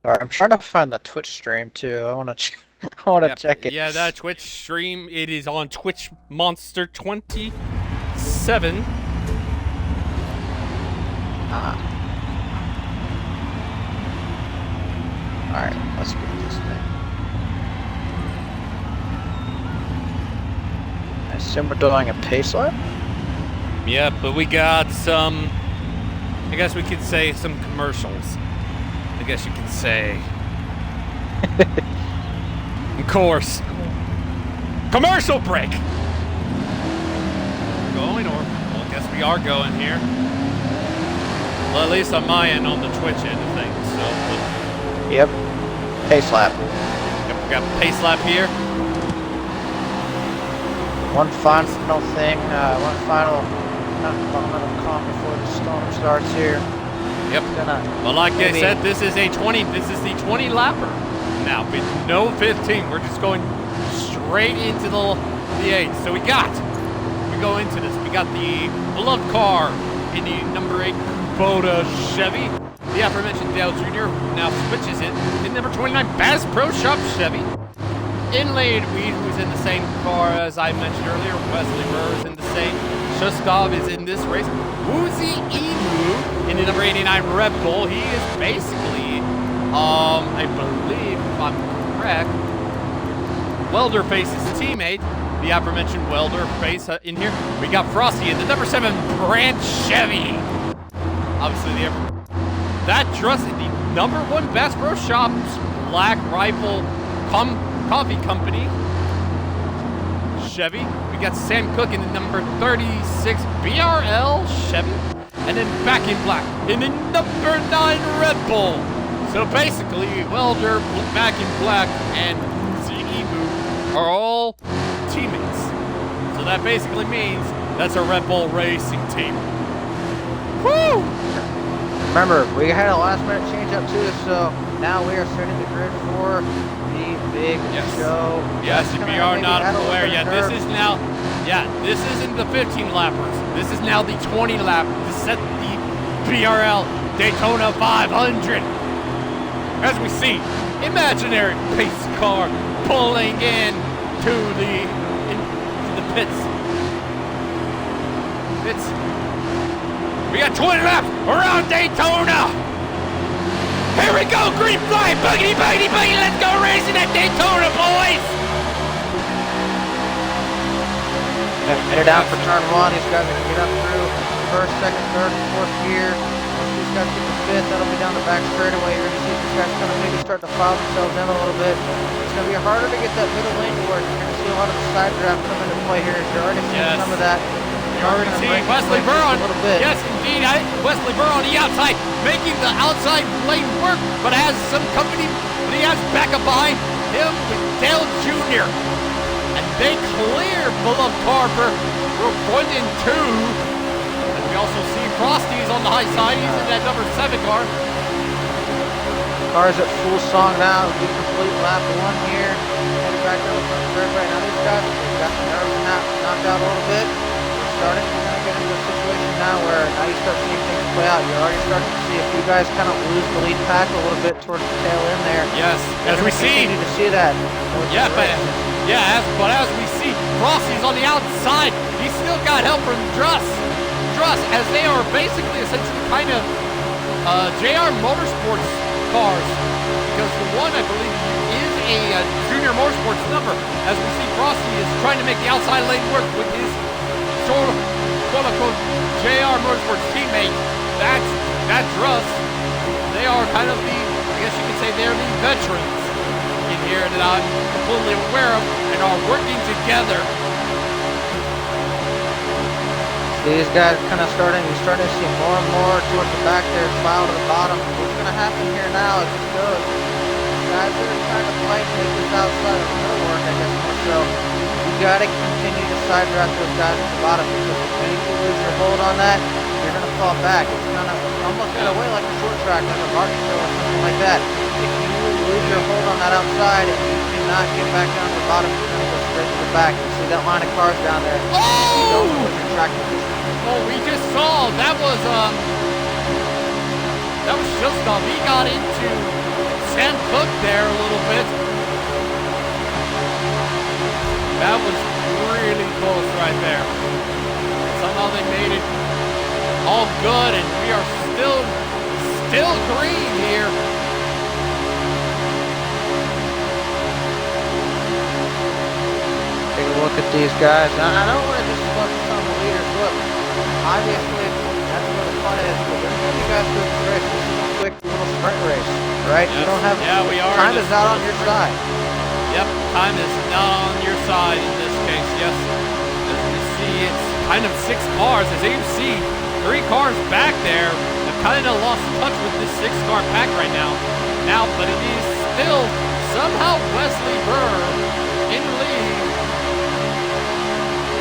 Alright, I'm trying to find the Twitch stream too. I want to check it. Yeah, that Twitch stream, it is on Twitch Monster 27. Alright, let's get this thing. I assume we're doing a pace lap? Yeah, but we got some, I guess we could say some commercials. I guess you could say. Of course. Commercial break! Going, or, well, I guess we are going here. Well, at least on my end, on the Twitch end of things, so. Yep. Pace lap. Yep, we got pace lap here. One final thing, one final calm before the storm starts here. Yep. Well, like I said, this is the 20 lapper. Now, with no 15, we're just going straight into the 8. So we go into this. We got the beloved car in the number 8 Kubota Chevy. The aforementioned Dale Jr. now switches it in number 29 Bass Pro Shop Chevy. Inlaid Weed, who's in the same car as I mentioned earlier. Wesley Burr is in the same. Shustov is in this race. Woozy Emu in the number 89 Red Bull. He is basically, I believe, if I'm correct, Welder Face's teammate. The aforementioned Welder Face in here. We got Frosty in the number 7 Branch Chevy. Obviously, that dress in the number 1 Bass Pro Shops Black Rifle Coffee Company Chevy. We got Sam Cook in the number 36 BRL Chevy. And then back in black in the number 9 Red Bull. So basically, Welder, back in black, and Emu are all teammates. So that basically means that's a Red Bull racing team. Woo! Remember, we had a last minute change up too, so now we are setting the grid for the big show. Yes, if you are not aware yet, this is now, this isn't the 15 lappers. This is now the 20 lappers. This is at the BRL Daytona 500. As we see, imaginary pace car pulling in to the pits. We got 20 laps around Daytona. Here we go, green flag, boogity, boogity, boogity, let's go racing at Daytona, boys! Headed out for turn 1, these guys are going to get up through first, second, third, fourth gear. Once these guys get to fifth, that'll be down the back straightaway. You're going to see these guys kind of maybe start to file themselves in a little bit. It's going to be harder to get that middle lane to work. You're going to see a lot of the side draft come into play here. You're already seeing some of that. You're already seeing Wesley Burr on, yes indeed, Wesley Burr on the outside, making the outside lane work, but has some company, but he has backup behind him with Dale Jr. And they clear beloved Carver. We're 1 and 2. And we also see Frosty's on the high side, he's in that number 7 car. Car's at full song now, we complete lap 1 here. Heading back down the front straight right now. These guys got the nerves knocked out a little bit. You're going to get into a situation now where now you start seeing things play out. You're already starting to see a few guys kind of lose the lead pack a little bit towards the tail end there. Yes, as we see. Continue to see that. But as we see, Frosty's on the outside. He's still got help from Druss, as they are basically essentially kind of JR Motorsports cars. Because the one, I believe, is a Junior Motorsports number. As we see, Frosty is trying to make the outside lane work with his quote-unquote JR Motorsports teammate. That's Druss. They are kind of the, I guess you could say they're the veterans in here that I'm completely aware of and are working together. These guys kind of you're starting to see more and more towards the back there, file to the bottom. What's going to happen here now as this goes? Guys that are trying to fight make this outside of the middle work, I guess more so. You got to continue to side draft those guys at the bottom, because if you lose your hold on that, you're going to fall back. It's kind of almost in a way like a short track, like a Martinsville or something like that. If you lose your hold on that outside and you cannot get back down to the bottom, you're going to go straight to the back. You see that line of cars down there. Oh! You don't put your track position. Oh, we just saw that was Shustov. He got into Sam Cook there a little bit. That was really close right there. Somehow they made it all good, and we are still green here. Take a look at these guys. Now, I don't want to just focus on the leaders. Look, obviously, that's where the fun is. But we're going to guys through this race. This is a quick little sprint race, right? Yes. You don't have we are. time is not on your side. Yep, time is not on your side in this case. Yes, as you see, it's kind of 6 cars. As you see, 3 cars back there. I've kind of lost touch with this 6-car pack right now. But it is still somehow Wesley Burr in the lead.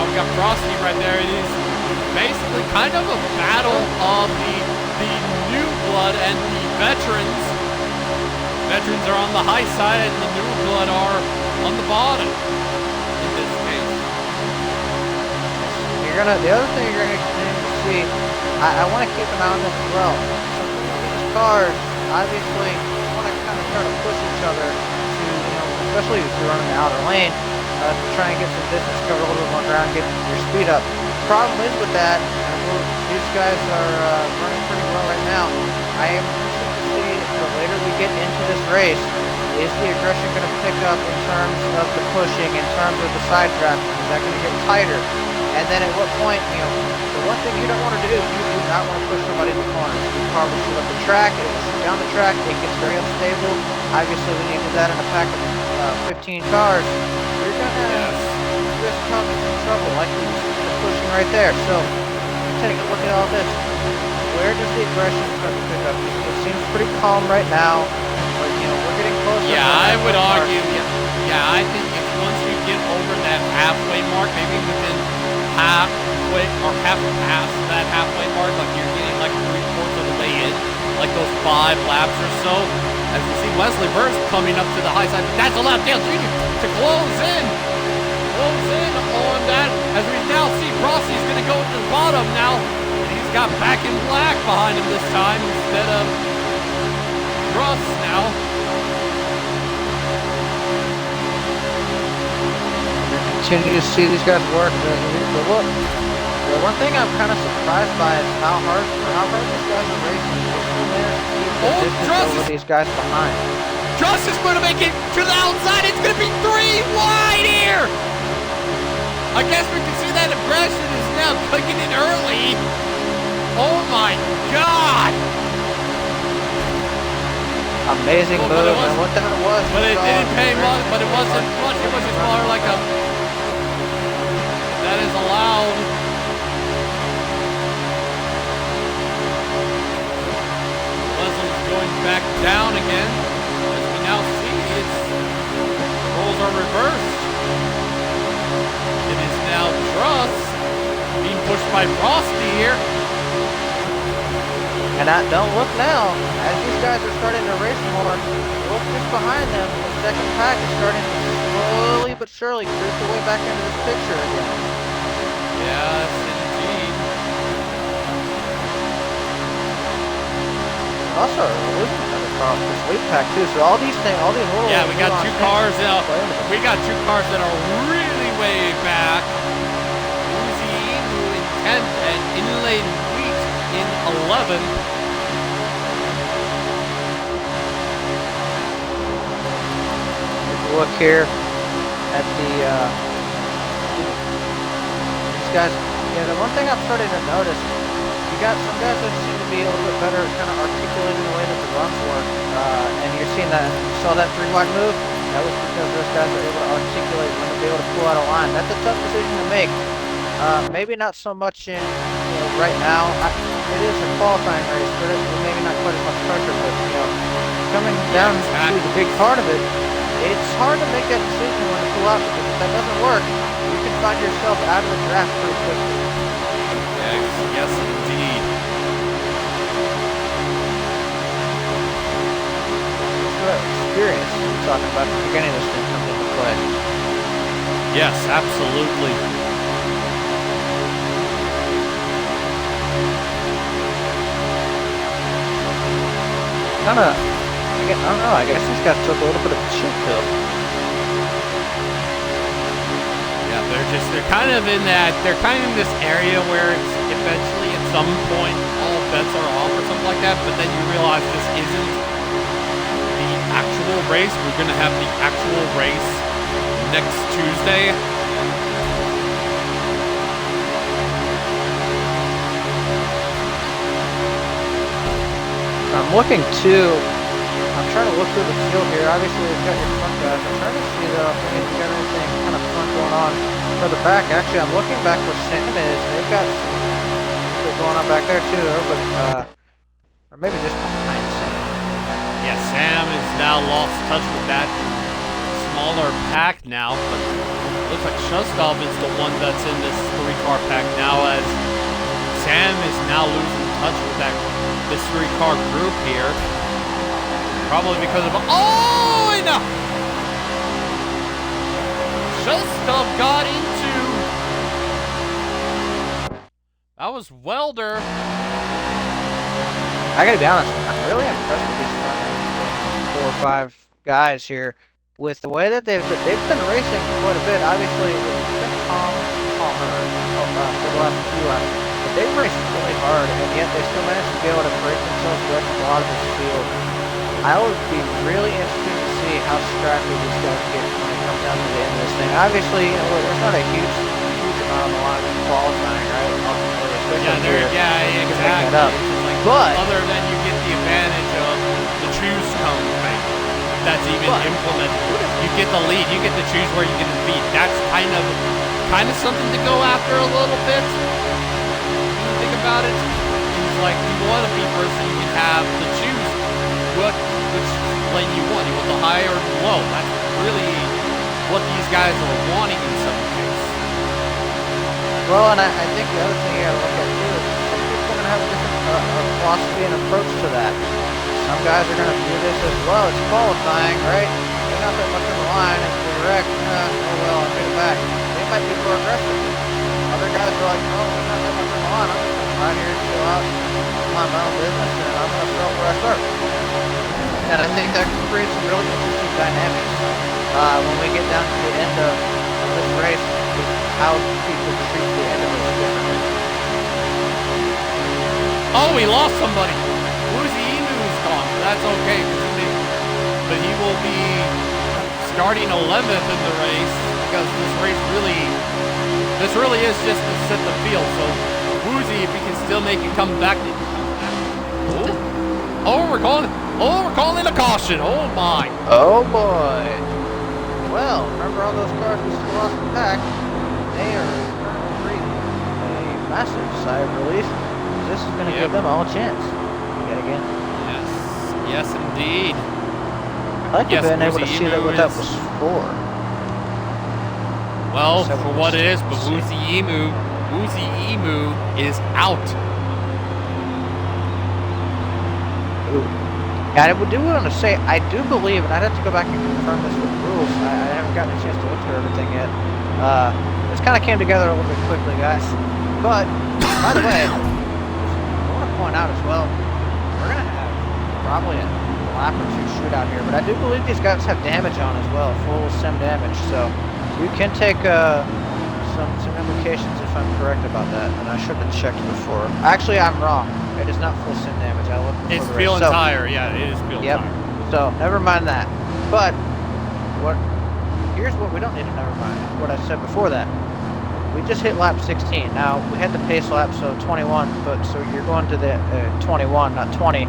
Oh, we got Frosty right there. It is basically kind of a battle of the new blood and the veterans. Veterans are on the high side and the new blood are on the bottom in this case. The other thing you're gonna continue to see, I want to keep an eye on this as well. These cars obviously want to kind of try to push each other to, especially if you're running the outer lane, to try and get some distance, cover a little bit more ground, get your speed up. The problem is with that, these guys are running pretty well right now. I am interested to see the later we get into this race, is the aggression going to pick up in terms of the pushing, in terms of the side draft? Is that going to get tighter? And then at what point, the one thing you don't want to do, you do not want to push somebody in the corner. The car will shoot up the track, it will shoot down the track, it gets very unstable. Obviously, when you do that in a pack of 15 cars, you're going to risk causing some trouble, like the pushing right there. So, take a look at all this. Where does the aggression start to pick up? It seems pretty calm right now, but we're getting closer. Yeah, I would argue. Yeah, I think if once you get over that halfway mark, maybe within halfway or half past that halfway mark, like you're getting like 3/4 of the way in, like those 5 laps or so. As you see, Wesley Burr's coming up to the high side, but that's allowed Dale Jr. to close in on that. As we now see, Rossi's going to go to the bottom now, and he's got Back in Black behind him this time instead of Russ now. Continue to see these guys work. Look, the one thing I'm kind of surprised by is how hard these guys are racing. They're still there to keep the distance over these guys behind. Truss is going to make it to the outside. It's going to be 3 wide here. I guess we can see that aggression is now clicking in early. Oh my God! Amazing move, and what that was. But it didn't pay much, but it wasn't much. It was just more like a... That is allowed. Leslie's going back down again. As we now see, the roles are reversed. It is now Truss being pushed by Frosty here. And don't look now, as these guys are starting to race more, look just behind them, the second pack is starting to slowly but surely creep their way back into this picture again. Yes, indeed. Also, losing another car off this lead pack too, so all these little... Yeah, we got 2 cars now. We got 2 cars that are really way back. Uzi Inu in 10th and Inlay Wheat in 11th. Look here at these guys. The one thing I'm starting to notice, you got some guys that seem to be a little bit better at kind of articulating the way that the runs work, and you're seeing that. You saw that 3 wide move. That was because those guys are able to articulate when to be able to pull out a line. That's a tough decision to make. Maybe not so much in right now. It is a qualifying race, but maybe not quite as much pressure. But coming down to the big part of it, it's hard to make that decision when to pull out, because if that doesn't work, you can find yourself out of the draft pretty quickly. Yes, indeed. Experience we're talking about at the beginning of this thing comes into play. Yes, absolutely. Kind of don't know. I guess these guys took a little bit of a chill pill. Yeah, they're kind of in this area where it's eventually at some point all bets are off or something like that, but then you realize this isn't the actual race. We're going to have the actual race next Tuesday. I'm looking too. I'm trying to look through the field here. Obviously, we've got your front guys. I'm trying to see though if we've got anything kind of fun going on for the back. Actually, I'm looking back where Sam is. They've got something going on back there too, though, but or maybe just behind Sam. Yeah, Sam has now lost touch with that smaller pack now, but it looks like Shustov is the one that's in this 3-car pack now, as Sam is now losing touch with this 3-car group here. Probably because of no! Shustov got into. That was Welder. I gotta be honest, I'm really impressed with these front 4 or 5 guys here with the way that they've been racing quite a bit. Obviously, it's been calmer for the last few laps, but they raced really hard, and yet they still managed to be able to break themselves away from a lot of this field. I would be really interested to see how scrappy these guys get when it comes down to the end of this thing. Obviously, there's not a huge amount on the line in qualifying, right? Exactly. But other than you get the advantage of the choose cone thing, that's even implemented. You get the lead, you get to choose where you get the beat. That's kind of something to go after a little bit. When you think about it, it's like you want to be first, so you can have to choose which lane you want. You want the high or the low. That's really what these guys are wanting in some cases. Well, and I think the other thing you gotta look at too is some people are gonna have a different philosophy and approach to that. Some guys are gonna view this as, well, it's qualifying, right? They're not that much on the line, it's direct. Oh well, I'll get it back. They might be more aggressive. Other guys are like, oh, we're not that much on the line. I'm just gonna ride here and chill out, mind my own business, and I'm gonna start where I start. And I think that can create some really interesting dynamics when we get down to the end of this race, how people treat the end of this differently. Oh, we lost somebody. Woozy Emu's gone. That's okay, but he will be starting 11th in the race, because this really is just to set the field. So Woozy, if he can still make it come back. We're calling a caution. Oh my. Oh boy. Well, remember all those cars we still lost the pack? They are breathing a massive sigh of relief. This is going to give them all a chance. Yet again. Yes, indeed. I'd like to have been able to see what that was for. Well, for what it is, but Woozy Emu is out. Ooh. And I do want to say, I do believe, and I'd have to go back and confirm this with rules. I haven't gotten a chance to look through everything yet. This kind of came together a little bit quickly, guys. But, by the way, I want to point out as well, we're going to have probably a lap or two shootout here, but I do believe these guys have damage on as well, full sim damage. So, you can take some implications if I'm correct about that, and I should have checked before. Actually, I'm wrong. It is not full sim damage. I looked before. It's fuel and tire. Yeah, it is fuel and tire. So never mind that. But here's what we don't need to never mind. What I said before that. We just hit lap 16. Now we had the pace lap, so 21. But so you're going to the 21, not 20,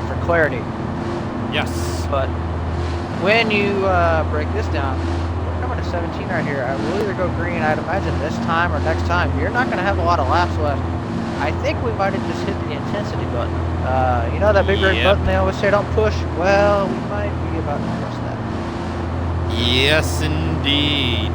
for clarity. Yes. But when you break this down, we're coming to 17 right here. I will either go green. I'd imagine this time or next time. You're not going to have a lot of laps left. I think we might have just hit the intensity button. You know that big red button they always say don't push? Well, we might be about to press that. Yes, indeed.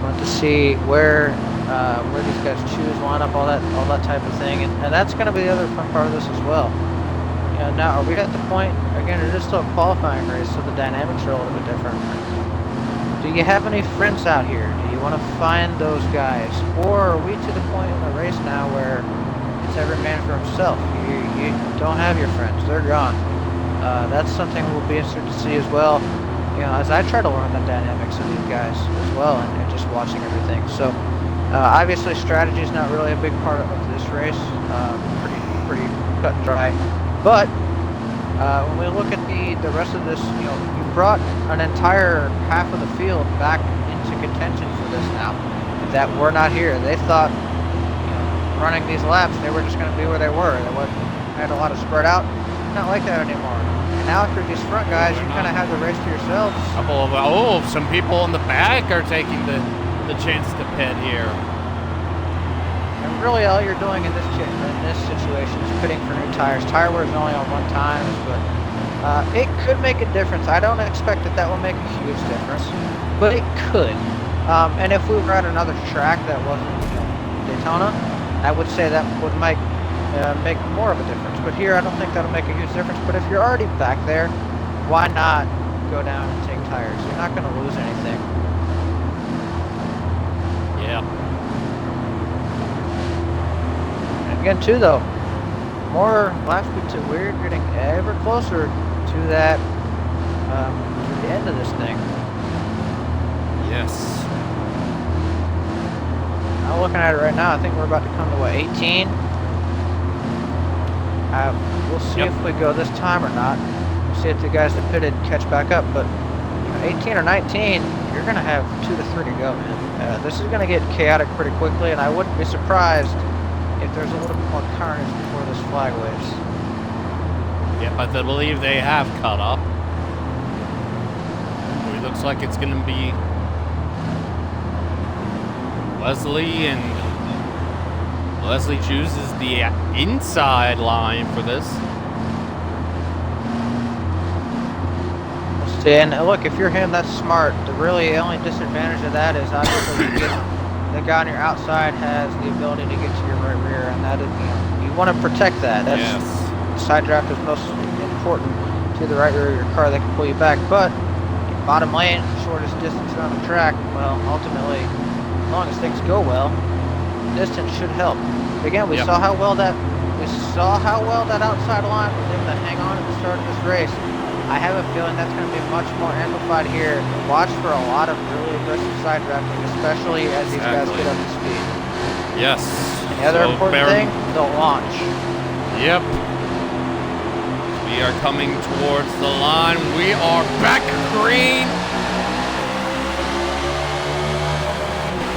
Want to see where these guys choose, line up, all that type of thing, and that's going to be the other fun part of this as well. Now, are we at the point? Again, it is still a qualifying race, so the dynamics are a little bit different. Do you have any friends out here? Do you You want to find those guys. Or are we to the point in the race now where it's every man for himself? You don't have your friends. They're gone. That's something we'll be interested to see as well. You know, as I try to learn the dynamics of these guys as well, and just watching everything. So, obviously, strategy is not really a big part of this race. Pretty cut and dry. But when we look at the rest of this, you know, you brought an entire half of the field back into contention for this now. That were not here. They thought, you know, running these laps, they were just going to be where they were. They had a lot of spread out. Not like that anymore. And now after these front guys, you kind of have the race to yourselves. Some people in the back are taking the chance to pit here. And really, all you're doing in this situation is pitting for new tires. Tire wear is only on 1 time, but it could make a difference. I don't expect that will make a huge difference, but it could. And if we were at another track that wasn't, you know, Daytona, I would say that would make more of a difference. But here, I don't think that'll make a huge difference. But if you're already back there, why not go down and take tires? You're not going to lose anything. Yeah. And again, too, though, more laps we're getting ever closer to that, to the end of this thing. Yes. I'm looking at it right now. I think we're about to come to, what, 18? We'll see if we go this time or not. We'll see if the guys that pitted catch back up. But, you know, 18 or 19, you're going to have 2 to 3 to go, man. This is going to get chaotic pretty quickly, and I wouldn't be surprised if there's a little bit more carnage before this flag waves. Yeah, but I believe they have cut up. It looks like it's going to be Leslie, and Leslie chooses the inside line for this. And look, if you're him, that's smart. The really only disadvantage of that is obviously the guy on your outside has the ability to get to your right rear, and that is, you want to protect that. That's, yes. Side draft is most important to the right rear of your car that can pull you back. But bottom lane, shortest distance on the track, well, ultimately, as long as things go well, distance should help. Again, we saw how well that outside line was able to hang on at the start of this race. I have a feeling that's going to be much more amplified here. Watch for a lot of really aggressive side drafting, especially as these guys get up to speed. Yes. And the other important thing, the launch. Yep. We are coming towards the line. We are back green.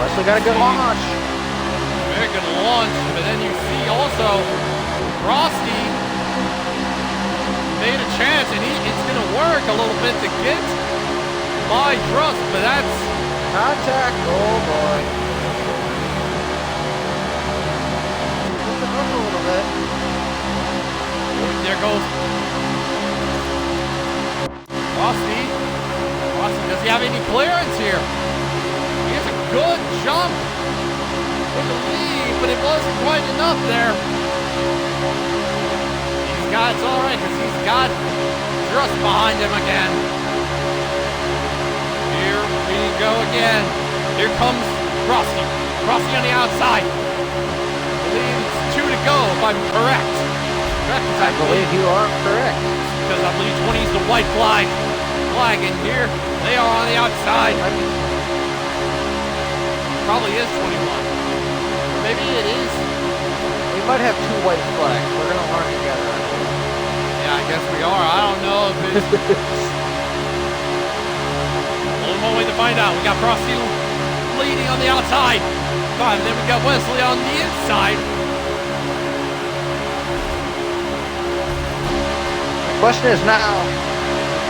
Wesley got a good launch. Very good launch, but then you see also Frosty made a chance, and it's going to work a little bit to get my trust, but that's contact. Oh boy. Just up a little bit. There goes Frosty. Frosty, does he have any clearance here? He has a good jump with the lead, but it wasn't quite enough there. It's all right, because he's got Trust behind him again. Here we go again. Here comes Frosty. Frosty on the outside. I believe it's 2 to go, if I'm correct. I believe you are correct. Because I believe 20 is the white flag. And here they are on the outside. Probably is 21. Or maybe it is. We might have 2 white flags. We're going to learn together. Yeah, I guess we are. I don't know if it's... A little more way to find out. We got Frosty leading on the outside. Fine, then we got Wesley on the inside. The question is now,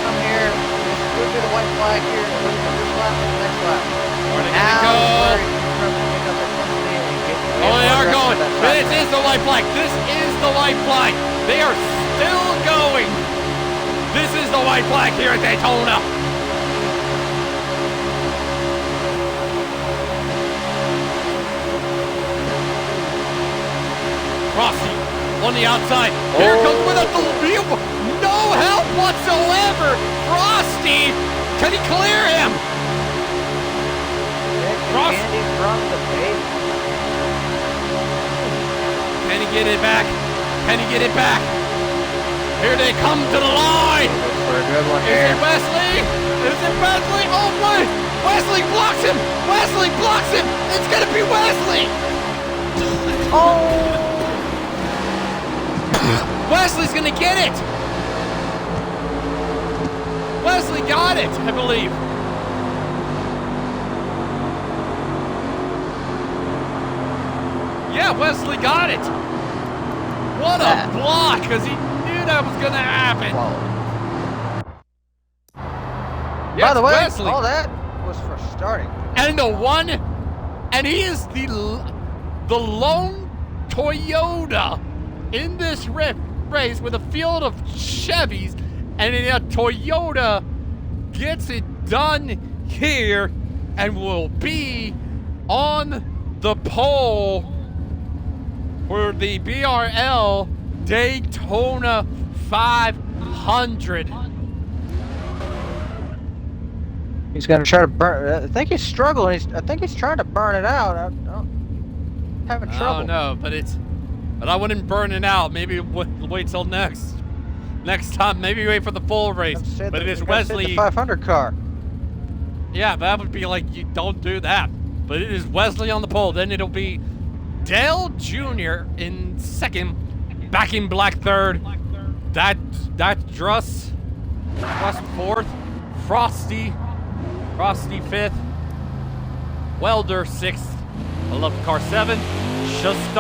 come here, we'll do the white flag here, we'll do this lap and the next lap. Where are they going to go? Oh, they are going. This is the white flag. This is the white flag. They are still going. This is the white flag here at Daytona. Frosty on the outside. Here comes with a no help whatsoever. Frosty, can he clear him? cross. Candy from the baby. Can he get it back? Can he get it back? Here they come to the line. For a good one Is here. it Wesley? Is it Wesley? Oh my! Wesley blocks him! Wesley blocks him! It's gonna be Wesley! Oh! Wesley's gonna get it! Wesley got it, I believe. Yeah, Wesley got it. What a block, because he knew that was gonna happen. Yes, By the way, Wesley. all that was for starting. And the one, and he is the lone Toyota in this race with a field of Chevys, and a Toyota gets it done here and will be on the pole for the BRL Daytona 500. He's gonna try to burn. I think he's struggling. I think he's trying to burn it out. I'm having trouble. I don't know, but I wouldn't burn it out. Maybe wait till next time. Maybe wait for the full race. But it is Wesley. The 500 car. Yeah, that would be like, you don't do that. But it is Wesley on the pole. Then it'll be Dale Jr. in second, back in black third. That Druss fourth, Frosty fifth, Welder sixth, I love car 7, Shustal